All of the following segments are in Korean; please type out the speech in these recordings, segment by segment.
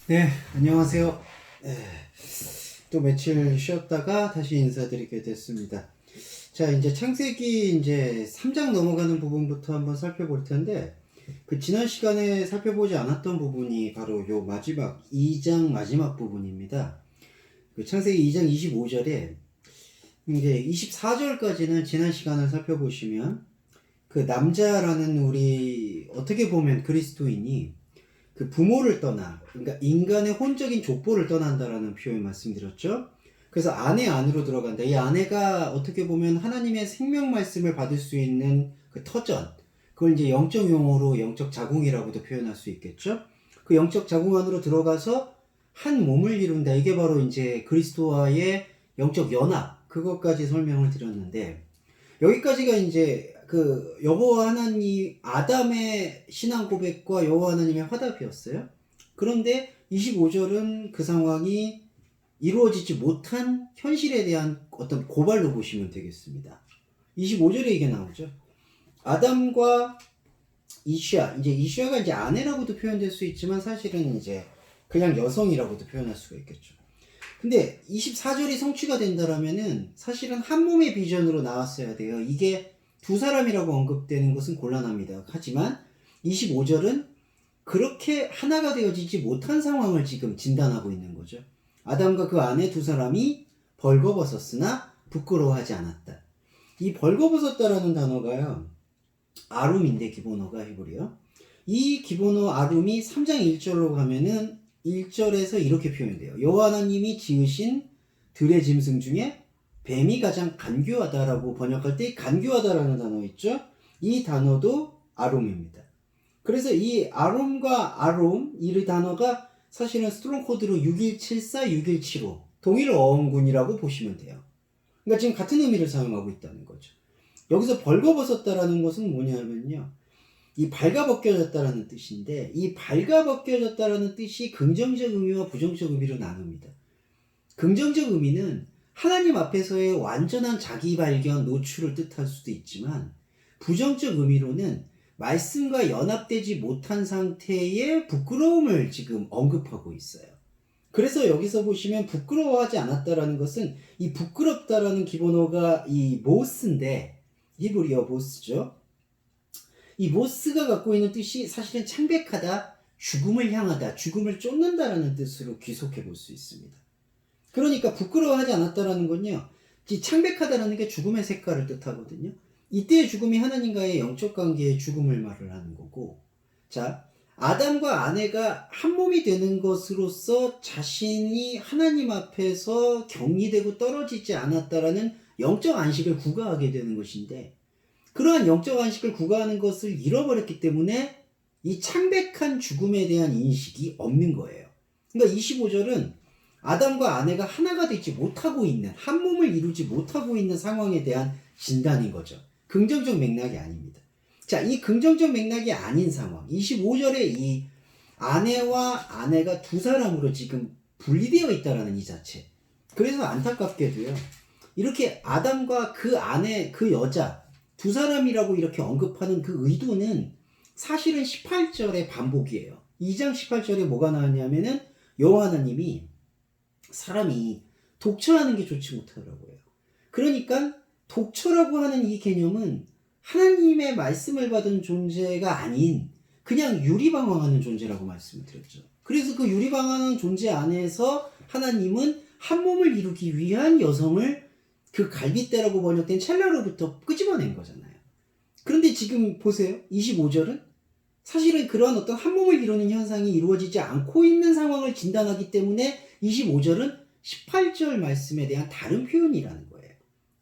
네, 안녕하세요. 네, 또 며칠 쉬었다가 다시 인사드리게 됐습니다. 자, 이제 창세기 이제 3장 넘어가는 부분부터 한번 살펴볼 텐데, 그 지난 시간에 살펴보지 않았던 부분이 바로 요 마지막 2장 마지막 부분입니다. 그 창세기 2장 25절에 이제 24절까지는 지난 시간을 살펴보시면 그 남자라는 우리 어떻게 보면 그리스도인이 그 부모를 떠나, 그러니까 인간의 혼적인 족보를 떠난다라는 표현 말씀드렸죠. 그래서 아내 안으로 들어간다. 이 아내가 어떻게 보면 하나님의 생명 말씀을 받을 수 있는 그 터전, 그걸 이제 영적 용어로 영적 자궁이라고도 표현할 수 있겠죠. 그 영적 자궁 안으로 들어가서 한 몸을 이룬다. 이게 바로 이제 그리스도와의 영적 연합, 그것까지 설명을 드렸는데, 여기까지가 이제 그 여호와 하나님 아담의 신앙 고백과 여호와 하나님의 화답이었어요. 그런데 25절은 그 상황이 이루어지지 못한 현실에 대한 어떤 고발로 보시면 되겠습니다. 25절에 이게 나오죠. 아담과 이슈아, 이제 이슈아가 이제 아내라고도 표현될 수 있지만 사실은 이제 그냥 여성이라고도 표현할 수가 있겠죠. 근데 24절이 성취가 된다라면은 사실은 한 몸의 비전으로 나왔어야 돼요. 이게 두 사람이라고 언급되는 것은 곤란합니다. 하지만 25절은 그렇게 하나가 되어지지 못한 상황을 지금 진단하고 있는 거죠. 아담과 그 아내 두 사람이 벌거벗었으나 부끄러워하지 않았다. 이 벌거벗었다라는 단어가요, 아룸인데 기본어가 히브리어. 이 기본어 아룸이 3장 1절로 가면은 1절에서 이렇게 표현돼요. 여호와 하나님이 지으신 들의 짐승 중에 뱀이 가장 간교하다라고 번역할 때 간교하다라는 단어 있죠. 이 단어도 아롬입니다. 그래서 이 아롬과 아롬 이 단어가 사실은 스트롱 코드로 6174, 6175 동일 어원군이라고 보시면 돼요. 그러니까 지금 같은 의미를 사용하고 있다는 거죠. 여기서 벌거벗었다라는 것은 뭐냐면요, 이 발가벗겨졌다라는 뜻인데, 이 발가벗겨졌다라는 뜻이 긍정적 의미와 부정적 의미로 나눕니다. 긍정적 의미는 하나님 앞에서의 완전한 자기 발견, 노출을 뜻할 수도 있지만, 부정적 의미로는 말씀과 연합되지 못한 상태의 부끄러움을 지금 언급하고 있어요. 그래서 여기서 보시면 부끄러워하지 않았다라는 것은 이 부끄럽다라는 기본어가 이 모스인데, 히브리어 모스죠. 이 모스가 갖고 있는 뜻이 사실은 창백하다, 죽음을 향하다, 죽음을 쫓는다라는 뜻으로 귀속해 볼 수 있습니다. 그러니까 부끄러워하지 않았다라는 건요, 이 창백하다라는 게 죽음의 색깔을 뜻하거든요. 이때의 죽음이 하나님과의 영적 관계의 죽음을 말을 하는 거고, 자, 아담과 아내가 한 몸이 되는 것으로서 자신이 하나님 앞에서 격리되고 떨어지지 않았다라는 영적 안식을 구가하게 되는 것인데, 그러한 영적 안식을 구가하는 것을 잃어버렸기 때문에 이 창백한 죽음에 대한 인식이 없는 거예요. 그러니까 25절은 아담과 아내가 하나가 되지 못하고 있는, 한 몸을 이루지 못하고 있는 상황에 대한 진단인 거죠. 긍정적 맥락이 아닙니다. 자, 이 긍정적 맥락이 아닌 상황, 25절에 이 아내와 아내가 두 사람으로 지금 분리되어 있다라는 이 자체. 그래서 안타깝게도요, 이렇게 아담과 그 아내, 그 여자, 두 사람이라고 이렇게 언급하는 그 의도는 사실은 18절의 반복이에요. 2장 18절에 뭐가 나왔냐면은 여호와 하나님이 사람이 독처하는 게 좋지 못하더라고요. 그러니까 독처라고 하는 이 개념은 하나님의 말씀을 받은 존재가 아닌 그냥 유리방황하는 존재라고 말씀을 드렸죠. 그래서 그 유리방황하는 존재 안에서 하나님은 한 몸을 이루기 위한 여성을 그 갈빗대라고 번역된 첼라로부터 끄집어낸 거잖아요. 그런데 지금 보세요. 25절은 사실은 그러한 어떤 한 몸을 이루는 현상이 이루어지지 않고 있는 상황을 진단하기 때문에 25절은 18절 말씀에 대한 다른 표현이라는 거예요.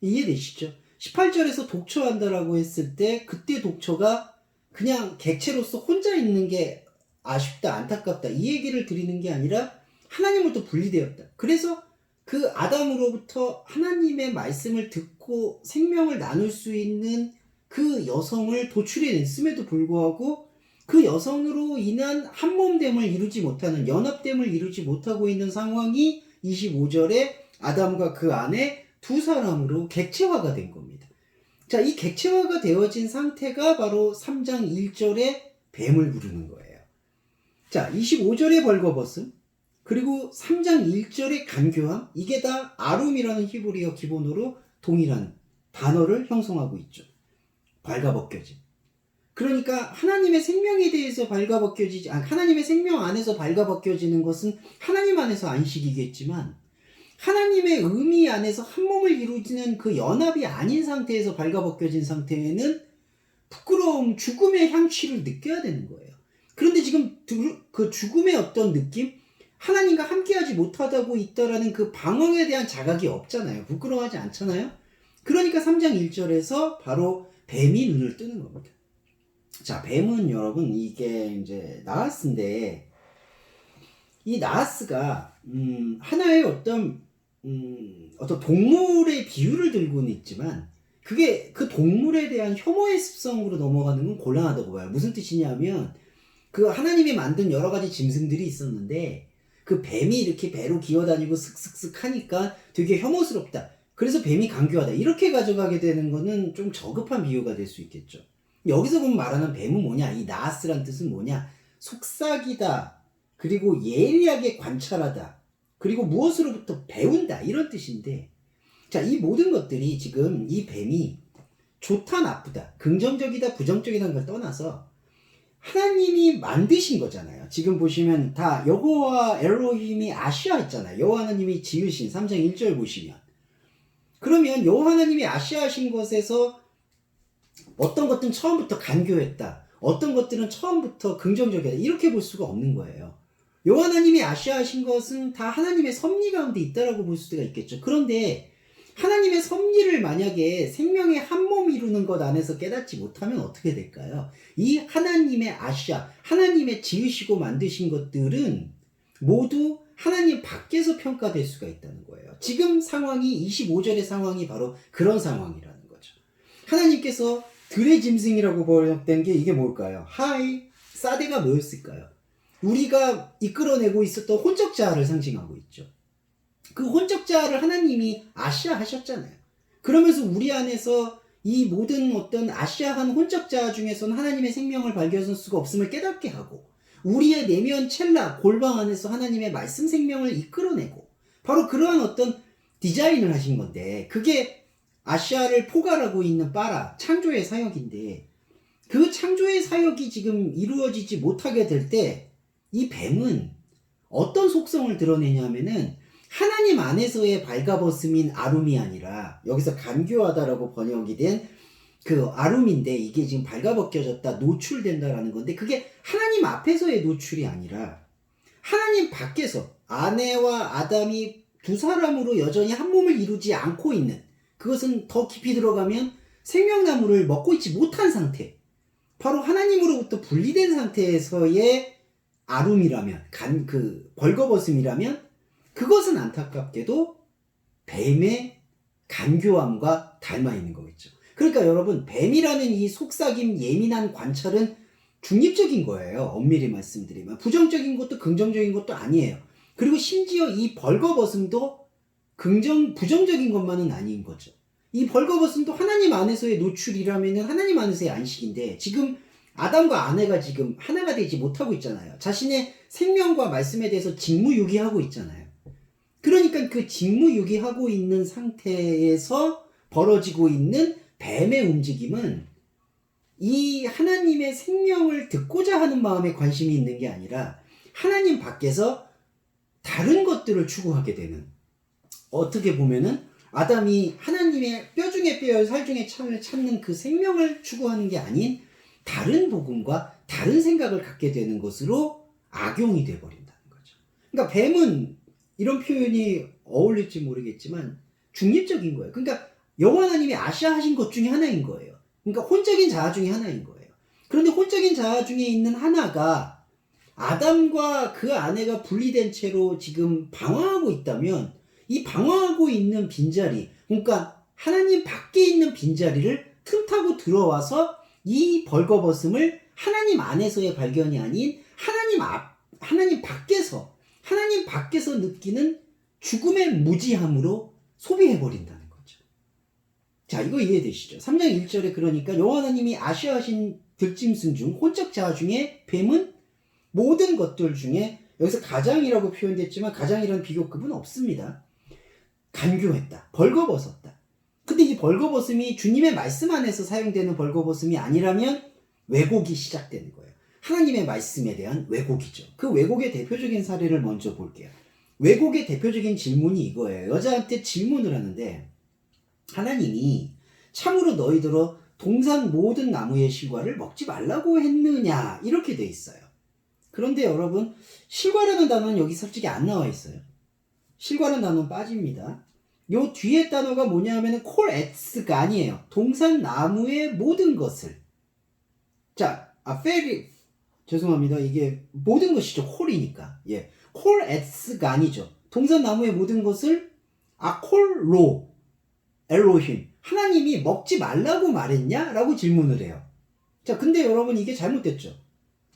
이해되시죠? 18절에서 독처한다라고 했을 때 그때 독처가 그냥 객체로서 혼자 있는 게 아쉽다, 안타깝다 이 얘기를 드리는 게 아니라 하나님으로부터 분리되었다. 그래서 그 아담으로부터 하나님의 말씀을 듣고 생명을 나눌 수 있는 그 여성을 도출해냈음에도 불구하고 그 여성으로 인한 한몸됨을 이루지 못하는, 연합됨을 이루지 못하고 있는 상황이 25절에 아담과 그 아내 두 사람으로 객체화가 된 겁니다. 자, 이 객체화가 되어진 상태가 바로 3장 1절에 뱀을 부르는 거예요. 자, 25절의 벌거벗음, 그리고 3장 1절의 간교함, 이게 다 아룸이라는 히브리어 기본으로 동일한 단어를 형성하고 있죠. 발가벗겨짐. 그러니까 하나님의 생명에 대해서 발가벗겨지지, 하나님의 생명 안에서 발가벗겨지는 것은 하나님 안에서 안식이겠지만 하나님의 의미 안에서 한 몸을 이루지는 그 연합이 아닌 상태에서 발가벗겨진 상태에는 부끄러움, 죽음의 향취를 느껴야 되는 거예요. 그런데 지금 그 죽음의 어떤 느낌? 하나님과 함께하지 못하다고 있다라는 그 방황에 대한 자각이 없잖아요. 부끄러워하지 않잖아요. 그러니까 3장 1절에서 바로 뱀이 눈을 뜨는 겁니다. 자, 뱀은 여러분 이게 이제 나하스인데, 이 나하스가 하나의 어떤 동물의 비유를 들고는 있지만 그게 그 동물에 대한 혐오의 습성으로 넘어가는 건 곤란하다고 봐요. 무슨 뜻이냐면 그 하나님이 만든 여러 가지 짐승들이 있었는데 그 뱀이 이렇게 배로 기어다니고 슥슥슥 하니까 되게 혐오스럽다. 그래서 뱀이 강교하다. 이렇게 가져가게 되는 거는 좀 저급한 비유가 될 수 있겠죠. 여기서 보면 말하는 뱀은 뭐냐? 이 나하스란 뜻은 뭐냐? 속삭이다. 그리고 예리하게 관찰하다. 그리고 무엇으로부터 배운다. 이런 뜻인데, 자, 이 모든 것들이 지금 이 뱀이 좋다 나쁘다, 긍정적이다 부정적이다는 걸 떠나서 하나님이 만드신 거잖아요. 지금 보시면 다 여호와 엘로힘이 아시아 있잖아요. 여호와 하나님이 지으신 3장 1절 보시면, 그러면 여호와 하나님이 아시아하신 것에서 어떤 것들은 처음부터 간교했다, 어떤 것들은 처음부터 긍정적이다, 이렇게 볼 수가 없는 거예요. 여호와 하나님이 아시아하신 것은 다 하나님의 섭리 가운데 있다라고 볼 수가 있겠죠. 그런데 하나님의 섭리를 만약에 생명의 한 몸 이루는 것 안에서 깨닫지 못하면 어떻게 될까요? 이 하나님의 아시아, 하나님의 지으시고 만드신 것들은 모두 하나님 밖에서 평가될 수가 있다는 거예요. 지금 상황이 25절의 상황이 바로 그런 상황이라는 거죠. 하나님께서 들의 짐승이라고 번역된 게 이게 뭘까요? 사대가 뭐였을까요? 우리가 이끌어내고 있었던 혼적자를 상징하고 있죠. 그 혼적자를 하나님이 아시아하셨잖아요. 그러면서 우리 안에서 이 모든 어떤 아시아한 혼적자 중에서는 하나님의 생명을 발견할 수가 없음을 깨닫게 하고, 우리의 내면 첼라 골방 안에서 하나님의 말씀 생명을 이끌어내고, 바로 그러한 어떤 디자인을 하신 건데, 그게 아시아를 포괄하고 있는 빠라 창조의 사역인데, 그 창조의 사역이 지금 이루어지지 못하게 될 때 이 뱀은 어떤 속성을 드러내냐면은 하나님 안에서의 발가벗음인 아룸이 아니라, 여기서 간교하다라고 번역이 된 그 아룸인데, 이게 지금 발가벗겨졌다, 노출된다라는 건데, 그게 하나님 앞에서의 노출이 아니라 하나님 밖에서 아내와 아담이 두 사람으로 여전히 한 몸을 이루지 않고 있는, 그것은 더 깊이 들어가면 생명나무를 먹고 있지 못한 상태, 바로 하나님으로부터 분리된 상태에서의 아룸이라면, 벌거벗음이라면, 그것은 안타깝게도 뱀의 간교함과 닮아 있는 거겠죠. 그러니까 여러분, 뱀이라는 이 속삭임, 예민한 관찰은 중립적인 거예요. 엄밀히 말씀드리면 부정적인 것도 긍정적인 것도 아니에요. 그리고 심지어 이 벌거벗음도 부정적인 것만은 아닌 거죠. 이 벌거벗음도 하나님 안에서의 노출이라면 하나님 안에서의 안식인데, 지금 아담과 아내가 지금 하나가 되지 못하고 있잖아요. 자신의 생명과 말씀에 대해서 직무유기하고 있잖아요. 그러니까 그 직무유기하고 있는 상태에서 벌어지고 있는 뱀의 움직임은 이 하나님의 생명을 듣고자 하는 마음에 관심이 있는 게 아니라 하나님 밖에서 다른 것들을 추구하게 되는, 어떻게 보면은 아담이 하나님의 뼈 중에 뼈, 살 중에 살을 찾는 그 생명을 추구하는 게 아닌 다른 복음과 다른 생각을 갖게 되는 것으로 악용이 돼버린다는 거죠. 그러니까 뱀은, 이런 표현이 어울릴지 모르겠지만 중립적인 거예요. 그러니까 여호와 하나님이 아시아하신 것 중에 하나인 거예요. 그러니까 혼적인 자아 중에 하나인 거예요. 그런데 혼적인 자아 중에 있는 하나가 아담과 그 아내가 분리된 채로 지금 방황하고 있다면, 이 방황하고 있는 빈자리, 그러니까 하나님 밖에 있는 빈자리를 틈타고 들어와서 이 벌거벗음을 하나님 안에서의 발견이 아닌 하나님 밖에서 느끼는 죽음의 무지함으로 소비해버린다는 거죠. 자, 이거 이해되시죠? 3장 1절에 그러니까 여호와 하나님이 아시아하신 들짐승 중, 혼적 자아 중에 뱀은 모든 것들 중에 여기서 가장이라고 표현됐지만 가장이라는 비교급은 없습니다. 간교했다. 벌거벗었다. 근데 이 벌거벗음이 주님의 말씀 안에서 사용되는 벌거벗음이 아니라면 왜곡이 시작되는 거예요. 하나님의 말씀에 대한 왜곡이죠. 그 왜곡의 대표적인 사례를 먼저 볼게요. 왜곡의 대표적인 질문이 이거예요. 여자한테 질문을 하는데 하나님이 참으로 너희들어 동산 모든 나무의 실과를 먹지 말라고 했느냐 이렇게 돼 있어요. 그런데 여러분 실과라는 단어는 여기 솔직히 안 나와 있어요. 실과라는 단어는 빠집니다. 요 뒤에 단어가 뭐냐 하면은 콜앳스가 아니에요. 동산 나무의 모든 것을. 자, 페리 죄송합니다. 이게 모든 것이죠. 콜이니까. 예. 콜앳스가 아니죠. 동산 나무의 모든 것을 콜로 엘로힘 하나님이 먹지 말라고 말했냐? 라고 질문을 해요. 자, 근데 여러분 이게 잘못됐죠.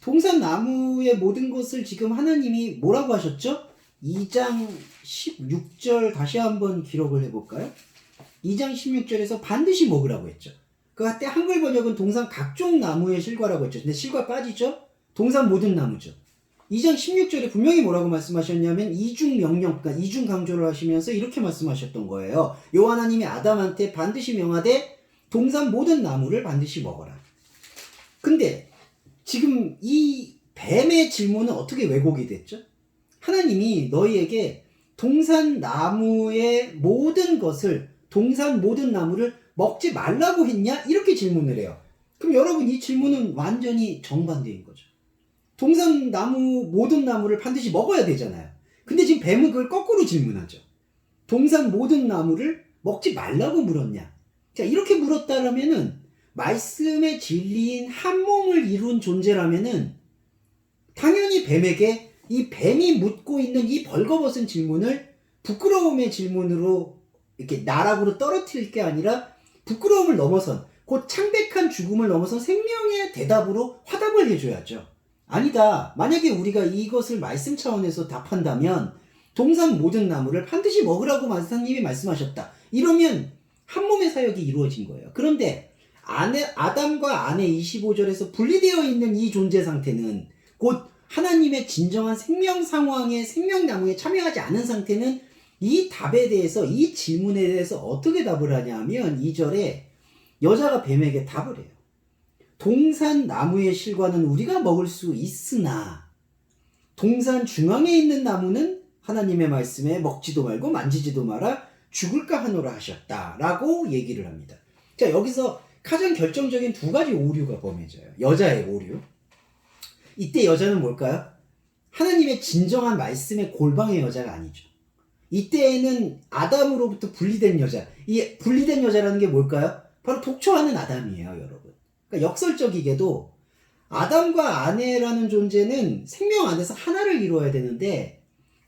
동산 나무의 모든 것을 지금 하나님이 뭐라고 하셨죠? 2장 16절 다시 한번 기록을 해볼까요? 2장 16절에서 반드시 먹으라고 했죠. 그때 한글 번역은 동산 각종 나무의 실과라고 했죠. 근데 실과 빠지죠? 동산 모든 나무죠. 2장 16절에 분명히 뭐라고 말씀하셨냐면 이중 명령, 그러니까 이중 강조를 하시면서 이렇게 말씀하셨던 거예요. 여호와 하나님이 아담한테 반드시 명하되 동산 모든 나무를 반드시 먹어라. 근데 지금 이 뱀의 질문은 어떻게 왜곡이 됐죠? 하나님이 너희에게 동산 나무의 모든 것을, 동산 모든 나무를 먹지 말라고 했냐? 이렇게 질문을 해요. 그럼 여러분 이 질문은 완전히 정반대인 거죠. 동산 나무, 모든 나무를 반드시 먹어야 되잖아요. 근데 지금 뱀은 그걸 거꾸로 질문하죠. 동산 모든 나무를 먹지 말라고 물었냐? 자, 이렇게 물었다라면은 말씀의 진리인 한 몸을 이룬 존재라면은 당연히 뱀에게 이 뱀이 묻고 있는 이 벌거벗은 질문을 부끄러움의 질문으로 이렇게 나락으로 떨어뜨릴 게 아니라 부끄러움을 넘어선 곧 창백한 죽음을 넘어선 생명의 대답으로 화답을 해줘야죠. 아니다. 만약에 우리가 이것을 말씀 차원에서 답한다면 동산 모든 나무를 반드시 먹으라고 하나님이 말씀하셨다. 이러면 한 몸의 사역이 이루어진 거예요. 그런데 아담과 아내 25절에서 분리되어 있는 이 존재 상태는 곧 하나님의 진정한 생명 상황에 생명나무에 참여하지 않은 상태는 이 답에 대해서 이 질문에 대해서 어떻게 답을 하냐 하면 2절에 여자가 뱀에게 답을 해요. 동산 나무의 실과는 우리가 먹을 수 있으나 동산 중앙에 있는 나무는 하나님의 말씀에 먹지도 말고 만지지도 마라 죽을까 하노라 하셨다 라고 얘기를 합니다. 자, 여기서 가장 결정적인 두 가지 오류가 범해져요. 여자의 오류. 이때 여자는 뭘까요? 하나님의 진정한 말씀의 골방의 여자가 아니죠. 이때에는 아담으로부터 분리된 여자. 이 분리된 여자라는 게 뭘까요? 바로 독초하는 아담이에요, 여러분. 그러니까 역설적이게도 아담과 아내라는 존재는 생명 안에서 하나를 이루어야 되는데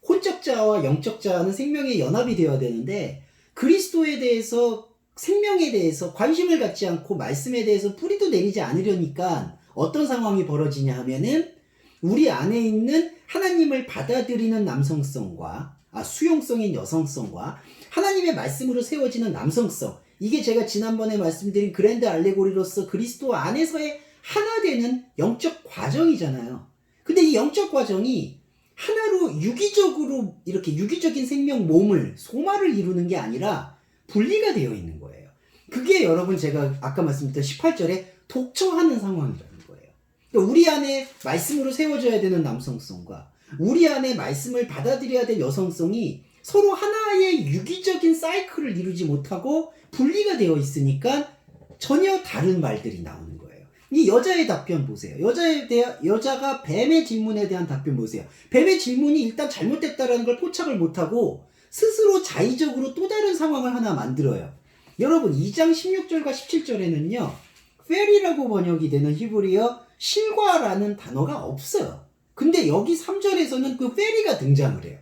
혼적 자와 영적 자는 생명의 연합이 되어야 되는데 그리스도에 대해서 생명에 대해서 관심을 갖지 않고 말씀에 대해서 뿌리도 내리지 않으려니까 어떤 상황이 벌어지냐 하면은 우리 안에 있는 하나님을 받아들이는 남성성과 수용성인 여성성과 하나님의 말씀으로 세워지는 남성성, 이게 제가 지난번에 말씀드린 그랜드 알레고리로서 그리스도 안에서의 하나 되는 영적 과정이잖아요. 근데 이 영적 과정이 하나로 유기적으로 이렇게 유기적인 생명 몸을 소마를 이루는 게 아니라 분리가 되어 있는 거예요. 그게 여러분 제가 아까 말씀드렸던 18절에 독처하는 상황이라는 거예요. 그러니까 우리 안에 말씀으로 세워져야 되는 남성성과 우리 안에 말씀을 받아들여야 될 여성성이 서로 하나의 유기적인 사이클을 이루지 못하고 분리가 되어 있으니까 전혀 다른 말들이 나오는 거예요. 이 여자의 답변 보세요. 여자가 뱀의 질문에 대한 답변 보세요. 뱀의 질문이 일단 잘못됐다라는 걸 포착을 못하고 스스로 자의적으로 또 다른 상황을 하나 만들어요. 여러분 2장 16절과 17절에는요. 페리라고 번역이 되는 히브리어 실과라는 단어가 없어요. 근데 여기 3절에서는 그 페리가 등장을 해요.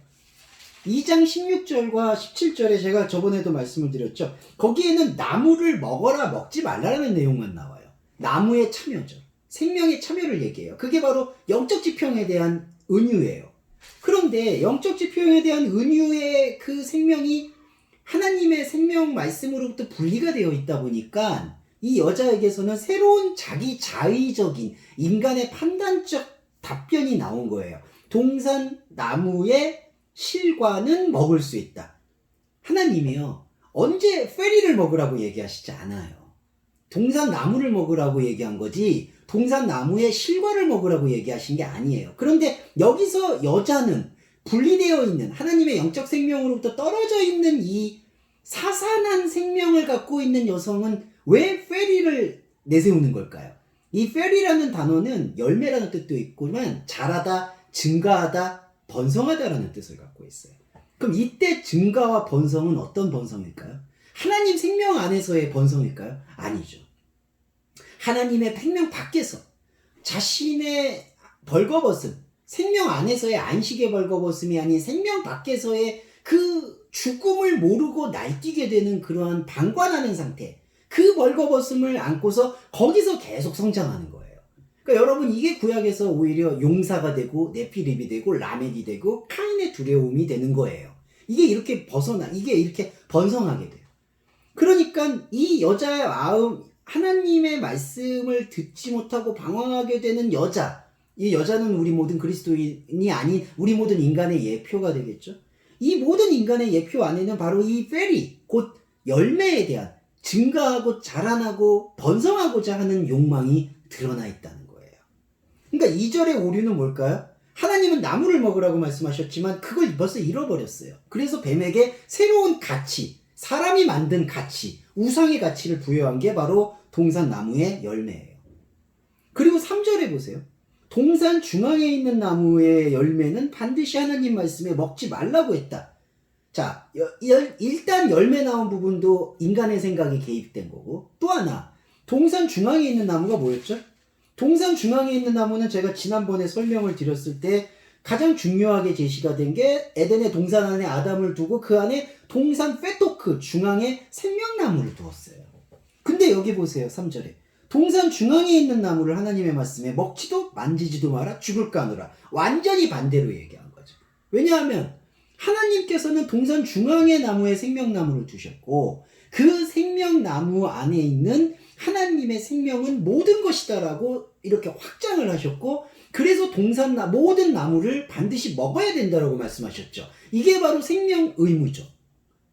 2장 16절과 17절에 제가 저번에도 말씀을 드렸죠. 거기에는 나무를 먹어라 먹지 말라라는 내용만 나와요. 나무의 참여죠. 생명의 참여를 얘기해요. 그게 바로 영적 지평에 대한 은유예요. 그런데 영적 지평에 대한 은유의 그 생명이 하나님의 생명 말씀으로부터 분리가 되어 있다 보니까 이 여자에게서는 새로운 자기 자의적인 인간의 판단적 답변이 나온 거예요. 동산 나무의 실과는 먹을 수 있다. 하나님이요, 언제 페리를 먹으라고 얘기하시지 않아요. 동산 나무를 먹으라고 얘기한 거지 동산 나무의 실과를 먹으라고 얘기하신 게 아니에요. 그런데 여기서 여자는 분리되어 있는 하나님의 영적 생명으로부터 떨어져 있는 이 사산한 생명을 갖고 있는 여성은 왜 페리를 내세우는 걸까요? 이 페리라는 단어는 열매라는 뜻도 있지만 자라다, 증가하다, 번성하다라는 뜻을 갖고 있어요. 그럼 이때 증가와 번성은 어떤 번성일까요? 하나님 생명 안에서의 번성일까요? 아니죠. 하나님의 생명 밖에서 자신의 벌거벗음, 생명 안에서의 안식의 벌거벗음이 아닌 생명 밖에서의 그 죽음을 모르고 날뛰게 되는 그러한 방관하는 상태, 그 벌거벗음을 안고서 거기서 계속 성장하는 거예요. 그러니까 여러분, 이게 구약에서 오히려 용사가 되고 네피립이 되고 라멕이 되고 카인의 두려움이 되는 거예요. 이게 이렇게 이게 이렇게 번성하게 돼요. 그러니까 이 여자의 마음, 하나님의 말씀을 듣지 못하고 방황하게 되는 여자, 이 여자는 우리 모든 그리스도인이 아닌 우리 모든 인간의 예표가 되겠죠. 이 모든 인간의 예표 안에는 바로 이 페리, 곧 열매에 대한 증가하고 자라나고 번성하고자 하는 욕망이 드러나 있다는 거예요. 그러니까 2절의 오류는 뭘까요? 하나님은 나무를 먹으라고 말씀하셨지만 그걸 벌써 잃어버렸어요. 그래서 뱀에게 새로운 가치, 사람이 만든 가치, 우상의 가치를 부여한 게 바로 동산 나무의 열매예요. 그리고 3절에 보세요. 동산 중앙에 있는 나무의 열매는 반드시 하나님 말씀에 먹지 말라고 했다. 자, 일단 열매 나온 부분도 인간의 생각이 개입된 거고, 또 하나, 동산 중앙에 있는 나무가 뭐였죠? 동산 중앙에 있는 나무는 제가 지난번에 설명을 드렸을 때 가장 중요하게 제시가 된 게 에덴의 동산 안에 아담을 두고 그 안에 동산 페토크 중앙에 생명나무를 두었어요. 근데 여기 보세요. 3절에 동산 중앙에 있는 나무를 하나님의 말씀에 먹지도 만지지도 마라, 죽을까 하노라. 완전히 반대로 얘기한 거죠. 왜냐하면 하나님께서는 동산 중앙의 나무에 생명나무를 두셨고 그 생명나무 안에 있는 하나님의 생명은 모든 것이다라고 이렇게 확장을 하셨고, 그래서 모든 나무를 반드시 먹어야 된다라고 말씀하셨죠. 이게 바로 생명 의무죠.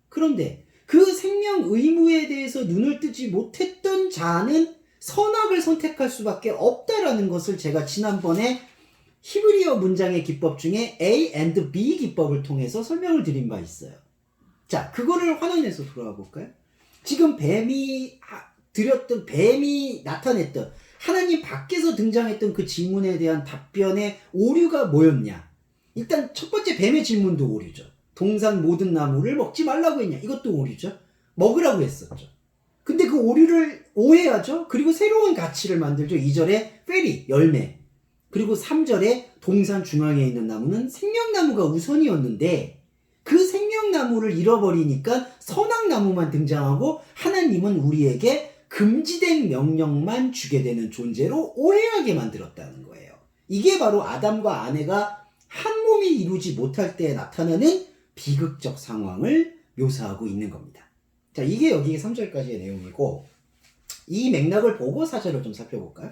그런데 그 생명 의무에 대해서 눈을 뜨지 못했던 자는 선악을 선택할 수밖에 없다라는 것을 제가 지난번에 히브리어 문장의 기법 중에 A and B 기법을 통해서 설명을 드린 바 있어요. 자, 그거를 환원해서 돌아가 볼까요? 지금 뱀이 나타냈던 하나님 밖에서 등장했던 그 질문에 대한 답변의 오류가 뭐였냐? 일단 첫 번째 뱀의 질문도 오류죠. 동산 모든 나무를 먹지 말라고 했냐? 이것도 오류죠. 먹으라고 했었죠. 근데 그 오류를 오해하죠. 그리고 새로운 가치를 만들죠. 2절에 페리, 열매. 그리고 3절에 동산 중앙에 있는 나무는 생명나무가 우선이었는데 그 생명나무를 잃어버리니까 선악나무만 등장하고 하나님은 우리에게 금지된 명령만 주게 되는 존재로 오해하게 만들었다는 거예요. 이게 바로 아담과 아내가 한 몸이 이루지 못할 때 나타나는 비극적 상황을 묘사하고 있는 겁니다. 자, 이게 여기 3절까지의 내용이고, 이 맥락을 보고 4절을 좀 살펴볼까요?